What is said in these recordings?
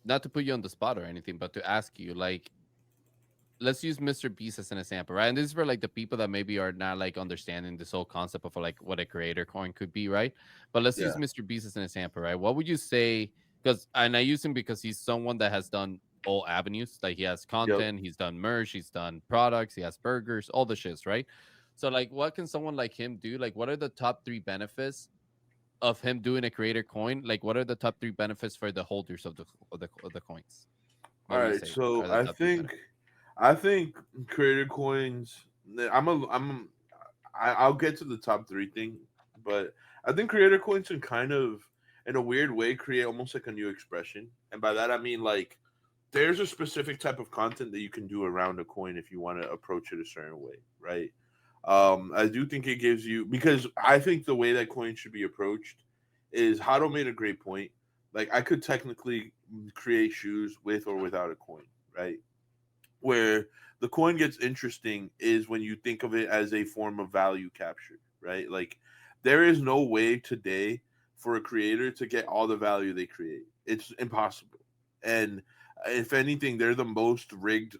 not to put you on the spot or anything, but to ask you, like, let's use Mr. Beast as an example, right? And this is for like the people that maybe are not like understanding this whole concept of like what a creator coin could be, right? But let's use Yeah. Mr. Beast as an example, right? What would you say? Because and I use him because he's someone that has done all avenues. Like he has Yep. content, he's done merch, he's done products, he has burgers, all the shits, right? So like, what can someone like him do? Like, what are the top three benefits of him doing a creator coin? Like, what are the top three benefits for the holders of the coins? All What would you right. say So are the top three benefits? I think creator coins. I'll get to the top three thing, but I think creator coins can kind of, in a weird way, create almost like a new expression, and by that I mean like there's a specific type of content that you can do around a coin if you want to approach it a certain way, right? I do think it gives you, because I think the way that coins should be approached is Hado made a great point. Like I could technically create shoes with or without a coin, right? Where the coin gets interesting is when you think of it as a form of value capture, right? Like there is no way today for a creator to get all the value they create. It's impossible. And if anything, they're the most rigged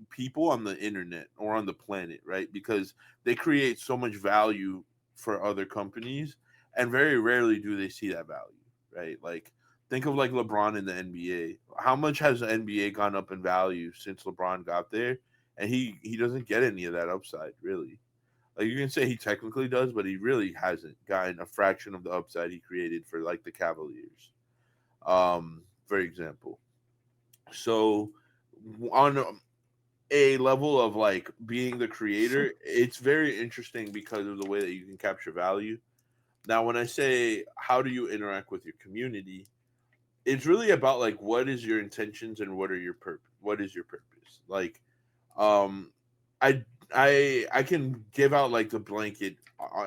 people on the internet or on the planet, right? Because they create so much value for other companies and very rarely do they see that value, right? Like think of like LeBron in the NBA. How much has the NBA gone up in value since LeBron got there? And he doesn't get any of that upside, really. Like you can say he technically does, but he really hasn't gotten a fraction of the upside he created for like the Cavaliers, for example. So on a level of like being the creator, it's very interesting because of the way that you can capture value. Now, when I say how do you interact with your community, it's really about like what is your intentions and what is your purpose. Like um i I can give out like the blanket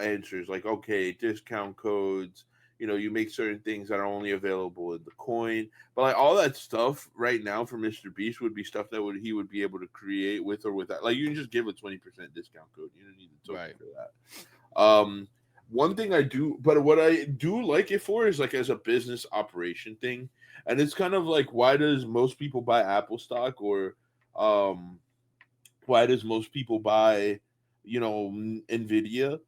answers, like okay, discount codes, you make certain things that are only available in the coin, but like all that stuff right now for Mr. Beast would be stuff that would he would be able to create with or without. Like you can just give a 20% discount code, you don't need the token Right. for that. One thing I do, but what I do like it for is like as a business operation thing, and it's kind of like why does most people buy Apple stock, or um why does most people buy, Nvidia?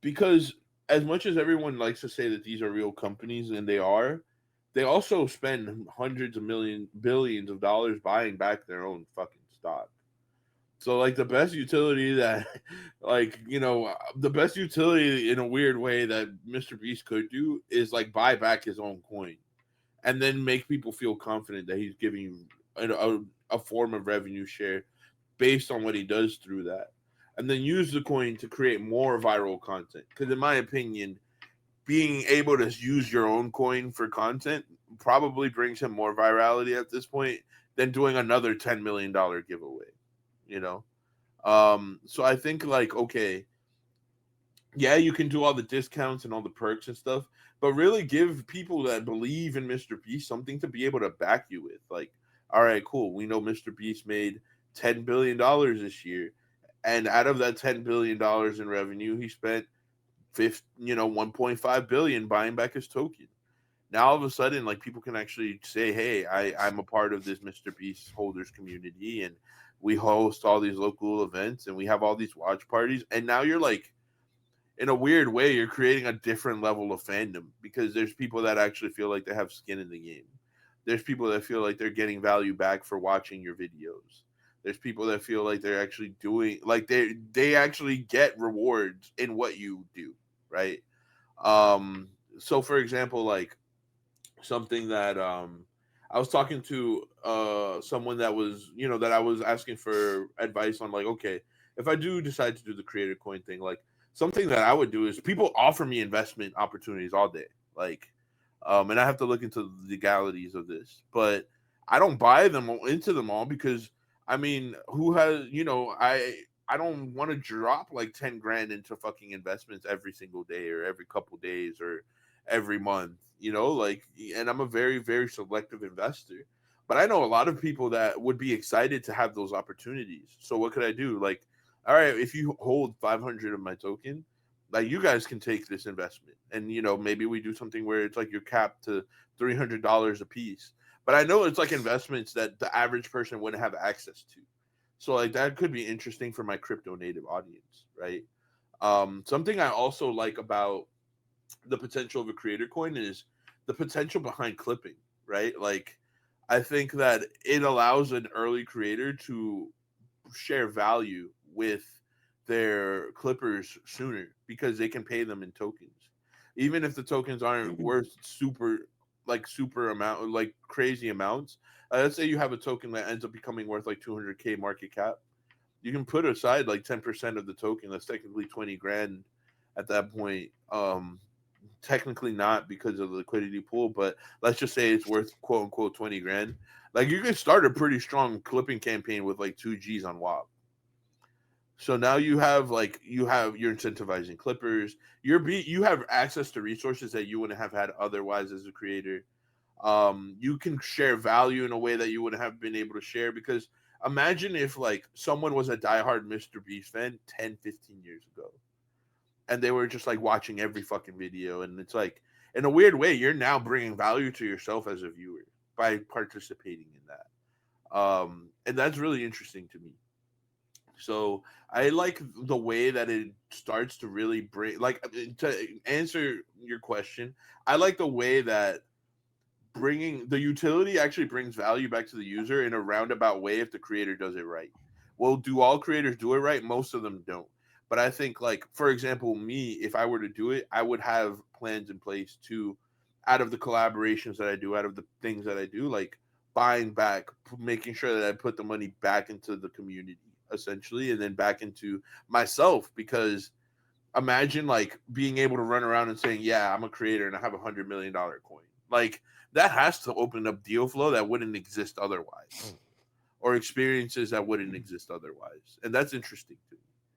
Because as much as everyone likes to say that these are real companies, and they are, they also spend hundreds of billions of dollars buying back their own fucking stock. So like the best utility that like, the best utility in a weird way that Mr. Beast could do is like buy back his own coin and then make people feel confident that he's giving you a form of revenue share based on what he does through that. And then use the coin to create more viral content. Because in my opinion, being able to use your own coin for content probably brings him more virality at this point than doing another $10 million giveaway. You know, so I think like okay, yeah, you can do all the discounts and all the perks and stuff, but really give people that believe in Mr. Beast something to be able to back you with. Like, all right, cool. We know Mr. Beast made $10 billion this year, and out of that $10 billion in revenue, he spent 1.5 billion buying back his token. Now all of a sudden, like people can actually say, "Hey, I'm a part of this Mr. Beast holders community, and we host all these local events, and we have all these watch parties." And now you're like, in a weird way, you're creating a different level of fandom because there's people that actually feel like they have skin in the game. There's people that feel like they're getting value back for watching your videos. There's people that feel like they're actually doing like they actually get rewards in what you do, right? Um so for example, like something that I was talking to someone that was, that I was asking for advice on, like okay, if I do decide to do the creator coin thing, like something that I would do is people offer me investment opportunities all day, like and I have to look into the legalities of this, but I don't buy them into them all because I mean, who has, I don't want to drop like 10 grand into fucking investments every single day or every couple days or every month, like, and I'm a very, very selective investor. But I know a lot of people that would be excited to have those opportunities. So what could I do? Like, all right, if you hold 500 of my token, like you guys can take this investment, and maybe we do something where it's like you're capped to $300 a piece. but I know it's like investments that the average person wouldn't have access to. So like that could be interesting for my crypto native audience, right? Something I also like about the potential of a creator coin is the potential behind clipping, right? Like I think that it allows an early creator to share value with their clippers sooner because they can pay them in tokens. Even if the tokens aren't worth super amount like crazy amounts. Let's say you have a token that ends up becoming worth like 200K market cap. You can put aside like 10% of the token. That's technically 20 grand at that point. Technically not because of the liquidity pool, but let's just say it's worth quote unquote 20 grand. Like you can start a pretty strong clipping campaign with like 2 G's on WAP. So now you're incentivizing clippers. You have access to resources that you wouldn't have had otherwise as a creator. You can share value in a way that you wouldn't have been able to share because imagine if like someone was a diehard Mr. Beast fan 10, 15 years ago and they were just like watching every fucking video. And it's like, in a weird way, you're now bringing value to yourself as a viewer by participating in that. And that's really interesting to me. So I like the way that it starts to really bring, like, to answer your question, I like the way that bringing the utility actually brings value back to the user in a roundabout way if the creator does it right. Well, do all creators do it right? Most of them don't. But I think, like, for example, me, if I were to do it, I would have plans in place to, out of the collaborations that I do, out of the things that I do, like buying back, making sure that I put the money back into the community, essentially, and then back into myself. Because imagine like being able to run around and saying, "Yeah, I'm a creator and I have $100 million coin." Like that has to open up deal flow that wouldn't exist otherwise, or experiences that wouldn't exist otherwise, and that's interesting too.